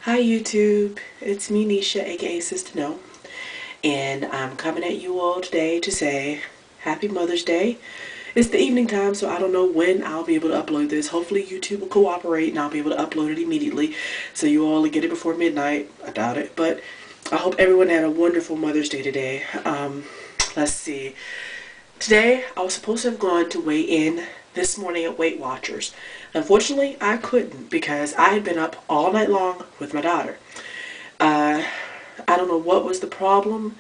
Hi YouTube, it's me Nisha aka Sistah, and I'm coming at you all today to say Happy Mother's Day. It's the evening time, so I don't know when I'll be able to upload this. Hopefully YouTube will cooperate and I'll be able to upload it immediately so you all will get it before midnight. I doubt it, but I hope everyone had a wonderful Mother's Day today. Let's see. Today, I was supposed to have gone to weigh in this morning at Weight Watchers. Unfortunately, I couldn't because I had been up all night long with my daughter. Uh, I don't know what was the problem.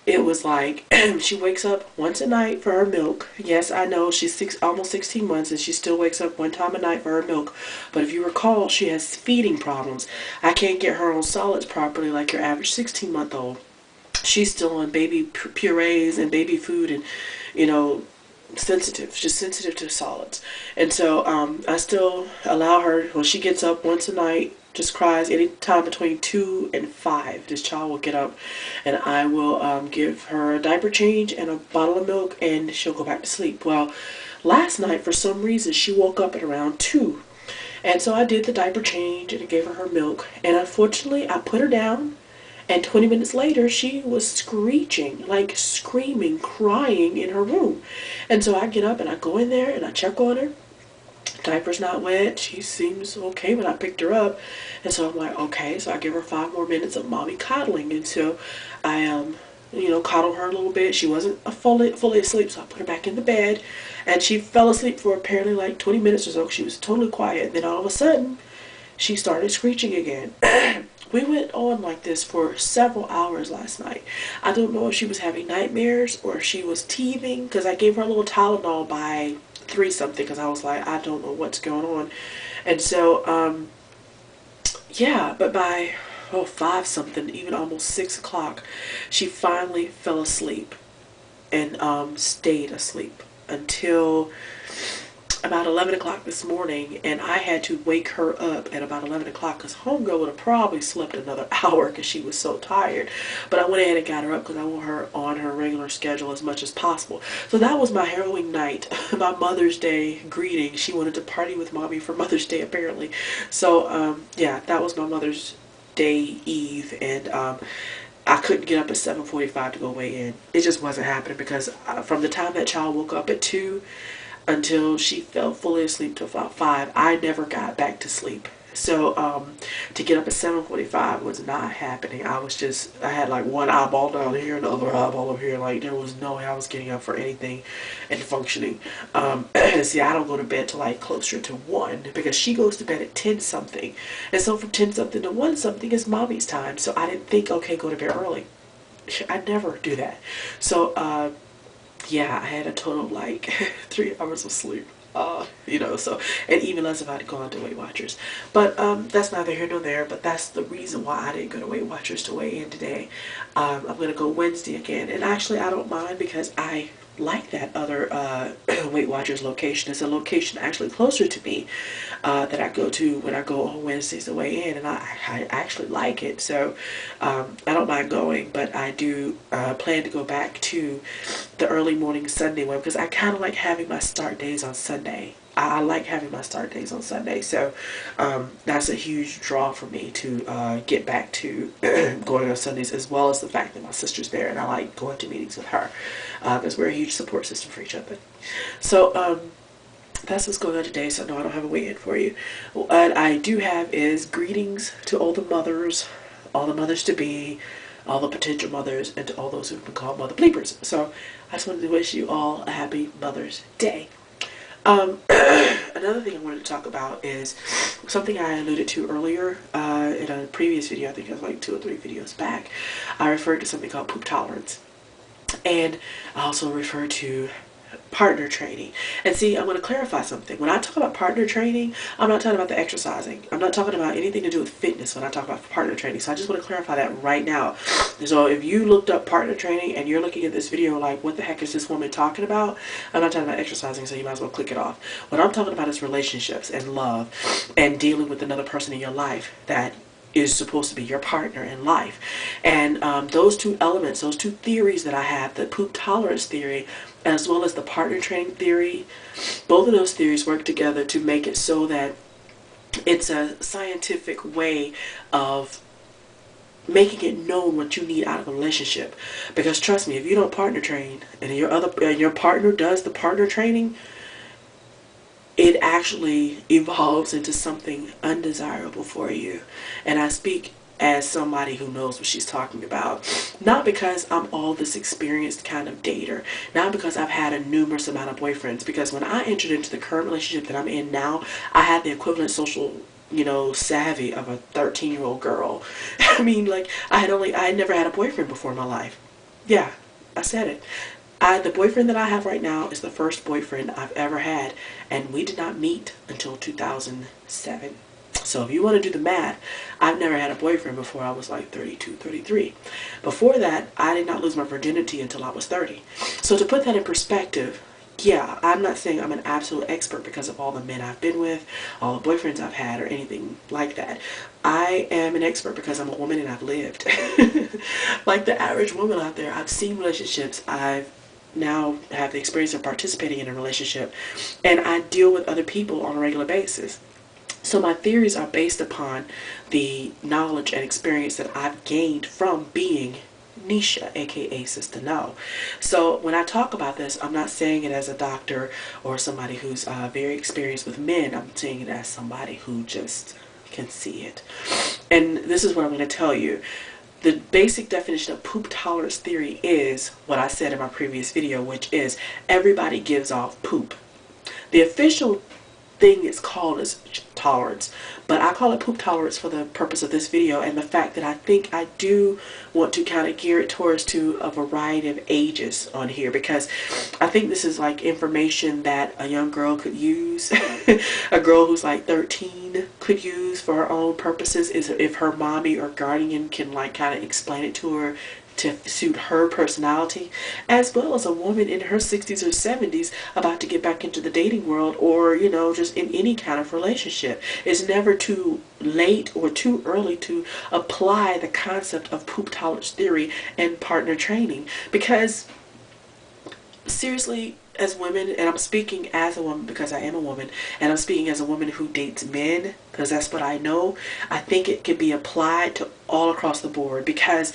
It was like she wakes up once a night for her milk. Yes, I know she's almost 16 months and she still wakes up one time a night for her milk. But if you recall, she has feeding problems. I can't get her on solids properly like your average 16-month-old. She's still on baby purees and baby food and, you know, just sensitive to solids. And so I still allow her, when she gets up once a night, just cries any time between 2 and 5. This child will get up and I will give her a diaper change and a bottle of milk and she'll go back to sleep. Well, last night for some reason she woke up at around 2. And so I did the diaper change and I gave her milk. And unfortunately I put her down and 20 minutes later, she was screeching, like screaming, crying in her room. And so I get up and I go in there and I check on her. Diaper's not wet. She seems okay when I picked her up. And so I'm like, okay. So I give her 5 more minutes of mommy coddling. And so I, coddle her a little bit. She wasn't fully asleep, so I put her back in the bed. And she fell asleep for apparently like 20 minutes or so. She was totally quiet. And then all of a sudden, she started screeching again. We went on like this for several hours last night. I don't know if she was having nightmares or if she was teething, because I gave her a little Tylenol by 3 something because I was like, I don't know what's going on. And so, yeah, but by 5 something, even almost 6 o'clock, she finally fell asleep and stayed asleep until about 11 o'clock this morning, and I had to wake her up at about 11 o'clock because homegirl would have probably slept another hour because she was so tired. But I went ahead and got her up because I want her on her regular schedule as much as possible. So that was my harrowing night, my Mother's Day greeting. She wanted to party with mommy for Mother's Day apparently. So yeah, that was my Mother's Day Eve, and I couldn't get up at 7:45 to go weigh in. It just wasn't happening because from the time that child woke up at 2 until she fell fully asleep to about 5, I never got back to sleep. So to get up at 7:45 was not happening. I had like one eyeball down here and the other eyeball over here. Like there was no way I was getting up for anything and functioning. See, I don't go to bed till like closer to 1 because she goes to bed at 10 something. And so from 10 something to 1 something is mommy's time. So I didn't think, okay, go to bed early. I never do that. So yeah, I had a total of like 3 hours of sleep. So, and even less if I had gone to Weight Watchers. But that's neither here nor there, but that's the reason why I didn't go to Weight Watchers to weigh in today. I'm going to go Wednesday again, and actually I don't mind because I like that other Weight Watchers location. It's a location actually closer to me that I go to when I go on Wednesdays to weigh in, and I actually like it. So I don't mind going, but I do plan to go back to the early morning Sunday one because I kind of like having my start days on Sunday. I like having my start days on Sunday, so that's a huge draw for me to get back to going on Sundays, as well as the fact that my sister's there and I like going to meetings with her because we're a huge support system for each other. So that's what's going on today, so no, I don't have a weigh-in for you. What I do have is greetings to all the mothers-to-be, all the potential mothers, and to all those who've been called mother bleepers. So I just wanted to wish you all a happy Mother's Day. Another thing I wanted to talk about is something I alluded to earlier in a previous video. I think it was like 2 or 3 videos back. I referred to something called poop tolerance, and I also referred to partner training. And see, I'm going to clarify something. When I talk about partner training, I'm not talking about the exercising. I'm not talking about anything to do with fitness when I talk about partner training. So I just want to clarify that right now. So if you looked up partner training and you're looking at this video like, what the heck is this woman talking about? I'm not talking about exercising, so you might as well click it off. What I'm talking about is relationships and love and dealing with another person in your life that is supposed to be your partner in life. And those 2 elements, those 2 theories that I have, the poop tolerance theory as well as the partner training theory, both of those theories work together to make it so that It's a scientific way of making it known what you need out of a relationship. Because trust me, if you don't partner train and your partner does the partner training, it actually evolves into something undesirable for you. And I speak as somebody who knows what she's talking about. Not because I'm all this experienced kind of dater. Not because I've had a numerous amount of boyfriends. Because when I entered into the current relationship that I'm in now, I had the equivalent social, savvy of a 13-year-old girl. I mean, like, I had never had a boyfriend before in my life. Yeah, I said it. The boyfriend that I have right now is the first boyfriend I've ever had, and we did not meet until 2007. So if you want to do the math, I've never had a boyfriend before I was like 32, 33. Before that, I did not lose my virginity until I was 30. So to put that in perspective, yeah, I'm not saying I'm an absolute expert because of all the men I've been with, all the boyfriends I've had, or anything like that. I am an expert because I'm a woman and I've lived. Like the average woman out there, I've seen relationships, I've now have the experience of participating in a relationship, and I deal with other people on a regular basis. So my theories are based upon the knowledge and experience that I've gained from being Nisha, aka Sistah No. So when I talk about this, I'm not saying it as a doctor or somebody who's very experienced with men. I'm saying it as somebody who just can see it. And this is what I'm going to tell you. The basic definition of poop tolerance theory is what I said in my previous video, which is everybody gives off poop. The official thing it's called is tolerance, but I call it poop tolerance for the purpose of this video and the fact that I think I do want to kind of gear it towards to a variety of ages on here, because I think this is like information that a young girl could use. A girl who's like 13 could use for her own purposes, is if her mommy or guardian can like kind of explain it to her to suit her personality, as well as a woman in her 60s or 70s about to get back into the dating world, or just in any kind of relationship. It's never too late or too early to apply the concept of poop tolerance theory and partner training, because seriously, as women, and I'm speaking as a woman because I am a woman, and I'm speaking as a woman who dates men because that's what I know, I think it can be applied to all across the board, because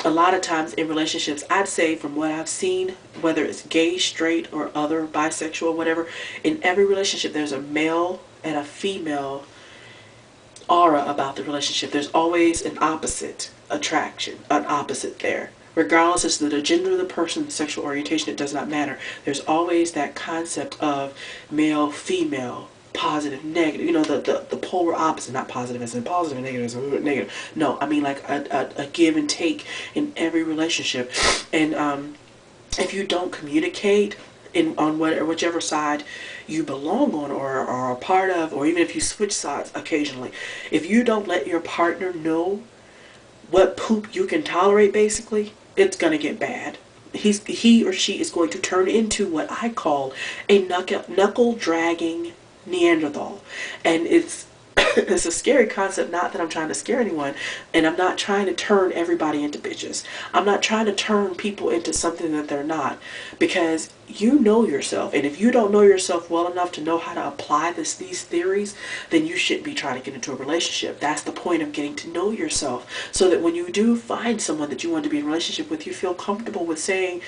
a lot of times in relationships, I'd say from what I've seen, whether it's gay, straight, or other, bisexual, whatever, in every relationship there's a male and a female aura about the relationship. There's always an opposite attraction, an opposite there. Regardless as to the gender of the person, the sexual orientation, it does not matter. There's always that concept of male, female, positive, negative, the polar opposite, not positive as in positive and negative as in negative. No, I mean like a give and take in every relationship. And if you don't communicate on whichever side you belong on or are a part of, or even if you switch sides occasionally, if you don't let your partner know what poop you can tolerate, basically, it's going to get bad. He or she is going to turn into what I call a knuckle-dragging neanderthal. And it's it's a scary concept, not that I'm trying to scare anyone, and I'm not trying to turn everybody into bitches. I'm not trying to turn people into something that they're not, because you know yourself, and if you don't know yourself well enough to know how to apply these theories, then you shouldn't be trying to get into a relationship. That's the point of getting to know yourself, so that when you do find someone that you want to be in a relationship with, you feel comfortable with saying,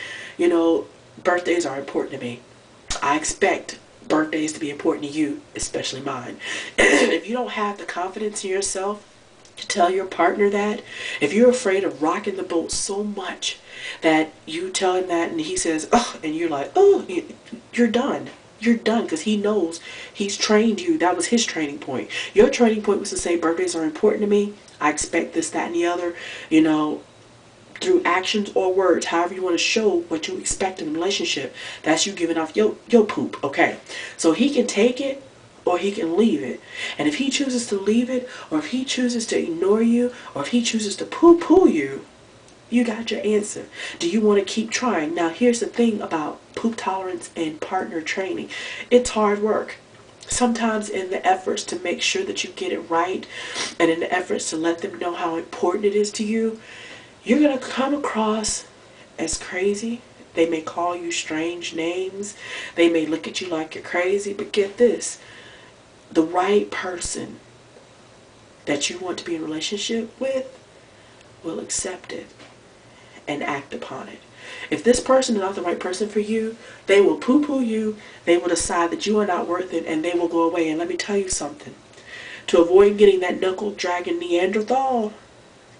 birthdays are important to me. I expect birthdays to be important to you, especially mine. If you don't have the confidence in yourself to tell your partner that, if you're afraid of rocking the boat so much that you tell him that and he says, oh, and you're like, oh, you're done. You're done, because he knows, he's trained you. That was his training point. Your training point was to say, birthdays are important to me. I expect this, that, and the other, through actions or words, however you want to show what you expect in a relationship. That's you giving off your poop, okay? So he can take it or he can leave it. And if he chooses to leave it, or if he chooses to ignore you, or if he chooses to poo-poo you, you got your answer. Do you want to keep trying? Now, here's the thing about poop tolerance and partner training. It's hard work. Sometimes in the efforts to make sure that you get it right, and in the efforts to let them know how important it is to you, you're going to come across as crazy. They may call you strange names. They may look at you like you're crazy. But get this. The right person that you want to be in a relationship with will accept it and act upon it. If this person is not the right person for you, they will poo-poo you, they will decide that you are not worth it, and they will go away. And let me tell you something. To avoid getting that knuckle-dragging Neanderthal,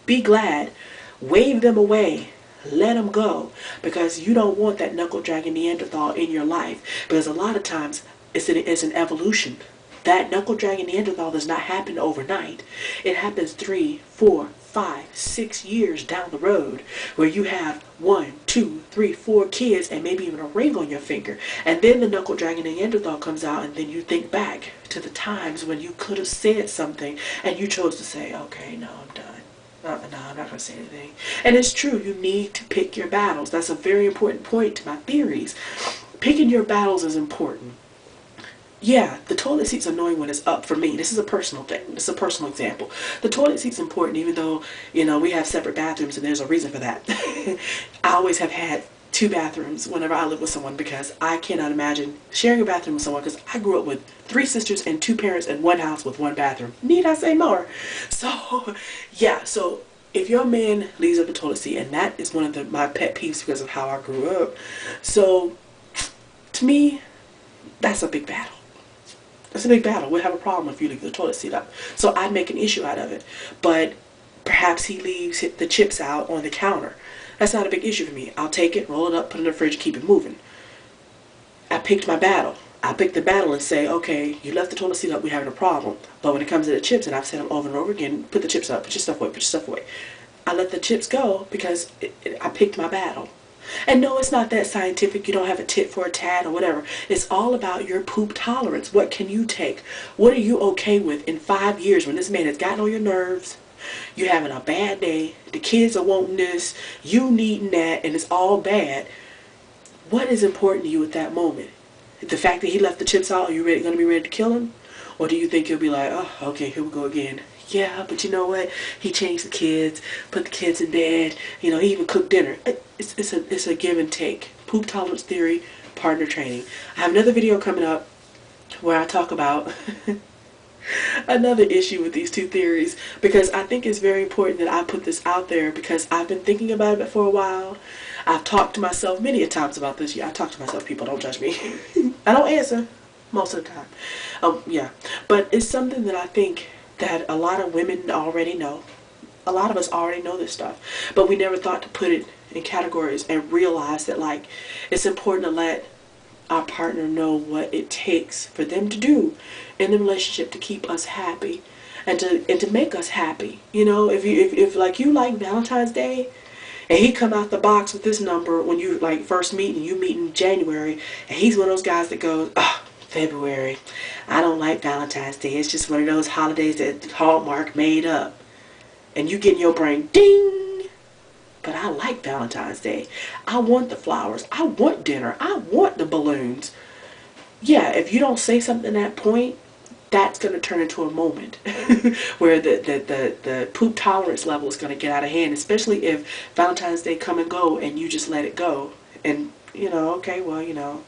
be glad. Wave them away. Let them go. Because you don't want that knuckle-dragging Neanderthal in your life. Because a lot of times, it's an evolution. That knuckle-dragging Neanderthal does not happen overnight. It happens 3, 4, 5, 6 years down the road, where you have 1, 2, 3, 4 kids and maybe even a ring on your finger. And then the knuckle-dragging Neanderthal comes out, and then you think back to the times when you could have said something and you chose to say, okay, no, I'm done. No, I'm not going to say anything. And it's true, you need to pick your battles. That's a very important point to my theories. Picking your battles is important. Yeah, the toilet seat's annoying when it's up for me. This is a personal thing. This is a personal example. The toilet seat's important even though, you know, we have separate bathrooms and there's a reason for that. I always have had 2 bathrooms whenever I live with someone because I cannot imagine sharing a bathroom with someone because I grew up with 3 sisters and 2 parents in one house with 1 bathroom. Need I say more? So, yeah, so if your man leaves up the toilet seat, and that is one of my pet peeves because of how I grew up. So, to me, that's a big battle. It's a big battle. We'll have a problem if you leave the toilet seat up. So I'd make an issue out of it. But perhaps he leaves the chips out on the counter. That's not a big issue for me. I'll take it, roll it up, put it in the fridge, keep it moving. I picked my battle. I picked the battle and say, okay, you left the toilet seat up, we're having a problem. But when it comes to the chips, and I've said them over and over again, put the chips up, put your stuff away, put your stuff away. I let the chips go because I picked my battle. And no, it's not that scientific. You don't have a tit for a tat or whatever. It's all about your poop tolerance. What can you take? What are you okay with in 5 years when this man has gotten on your nerves? You're having a bad day. The kids are wanting this. You needing that. And it's all bad. What is important to you at that moment? The fact that he left the chips out, are you going to be ready to kill him? Or do you think he'll be like, oh, okay, here we go again. Yeah, but you know what? He changed the kids, put the kids in bed. You know, he even cooked dinner. It's a give and take. Poop tolerance theory, partner training. I have another video coming up where I talk about another issue with these 2 theories because I think it's very important that I put this out there because I've been thinking about it for a while. I've talked to myself many a times about this. Yeah, I talk to myself. People, don't judge me. I don't answer most of the time. Yeah, but it's something that I think that a lot of women already know. A lot of us already know this stuff, but we never thought to put it in categories and realize that, like, it's important to let our partner know what it takes for them to do in the relationship to keep us happy and to make us happy. You know, if like you like Valentine's Day and he come out the box with this number when you like first meet and you meet in January, and he's one of those guys that goes, oh, February, I don't like Valentine's Day. It's just one of those holidays that Hallmark made up. And you get in your brain, ding! But I like Valentine's Day. I want the flowers. I want dinner. I want the balloons. Yeah, if you don't say something at that point, that's going to turn into a moment where the poop tolerance level is going to get out of hand, especially if Valentine's Day come and go and you just let it go. And, you know, okay, well, you know.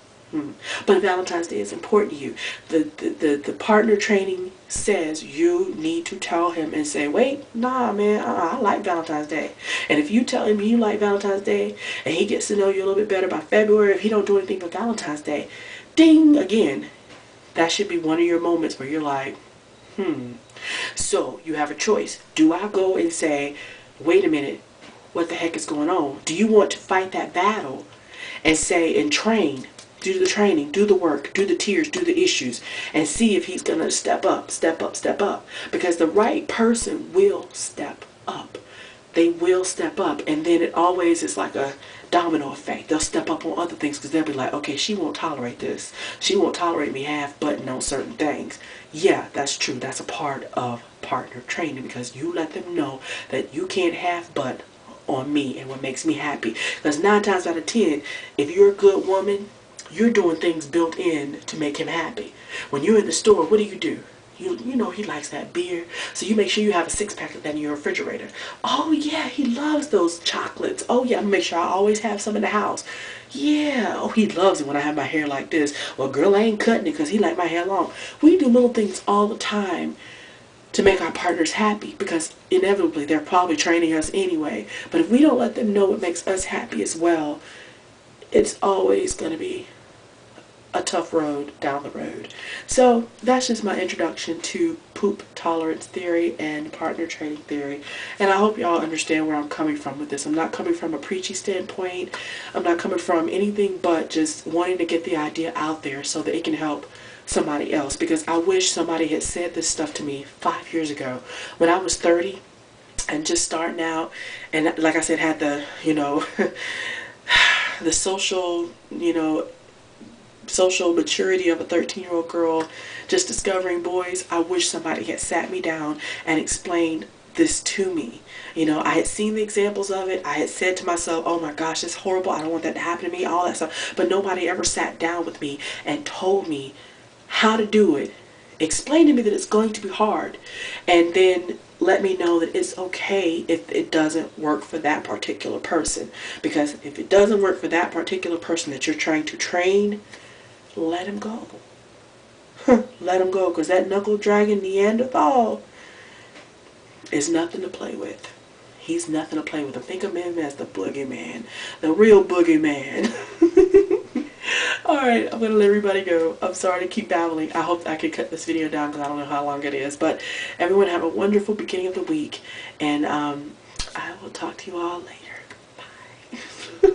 But Valentine's Day is important to you. The partner training says you need to tell him and say, wait, nah, man, I like Valentine's Day. And if you tell him you like Valentine's Day and he gets to know you a little bit better by February, if he don't do anything for Valentine's Day, ding, again, that should be one of your moments where you're like, So you have a choice. Do I go and say, wait a minute, what the heck is going on? Do you want to fight that battle and say and train? Do the training, do the work, do the tears, do the issues, and see if he's going to step up, step up, step up. Because the right person will step up. They will step up, and then it always is like a domino effect. They'll step up on other things because they'll be like, okay, she won't tolerate this. She won't tolerate me half-button on certain things. Yeah, that's true. That's a part of partner training because you let them know that you can't half-butt on me and what makes me happy. Because 9 times out of 10, if you're a good woman, you're doing things built in to make him happy. When you're in the store, what do? You know he likes that beer, so you make sure you have a 6-pack of that in your refrigerator. Oh yeah, he loves those chocolates. Oh yeah, make sure I always have some in the house. Yeah, oh he loves it when I have my hair like this. Well girl, I ain't cutting it because he like my hair long. We do little things all the time to make our partners happy, because inevitably they're probably training us anyway. But if we don't let them know what makes us happy as well, it's always going to be a tough road down the road. So that's just my introduction to poop tolerance theory and partner training theory. And I hope y'all understand where I'm coming from with this. I'm not coming from a preachy standpoint. I'm not coming from anything but just wanting to get the idea out there so that it can help somebody else. Because I wish somebody had said this stuff to me 5 years ago when I was 30 and just starting out, and like I said, had the, you know, the social, you know, social maturity of a 13-year-old girl just discovering boys. I wish somebody had sat me down and explained this to me. You know, I had seen the examples of it. I had said to myself, oh my gosh, it's horrible, I don't want that to happen to me, all that stuff. But nobody ever sat down with me and told me how to do it, explained to me that it's going to be hard, and then let me know that it's okay if it doesn't work for that particular person. Because if it doesn't work for that particular person that you're trying to train, let him go. Let him go, because that knuckle-dragging Neanderthal is nothing to play with. He's nothing to play with. I think of him as the boogeyman, the real boogeyman. Alright, I'm going to let everybody go. I'm sorry to keep babbling. I hope I can cut this video down because I don't know how long it is. But everyone have a wonderful beginning of the week. And I will talk to you all later. Bye.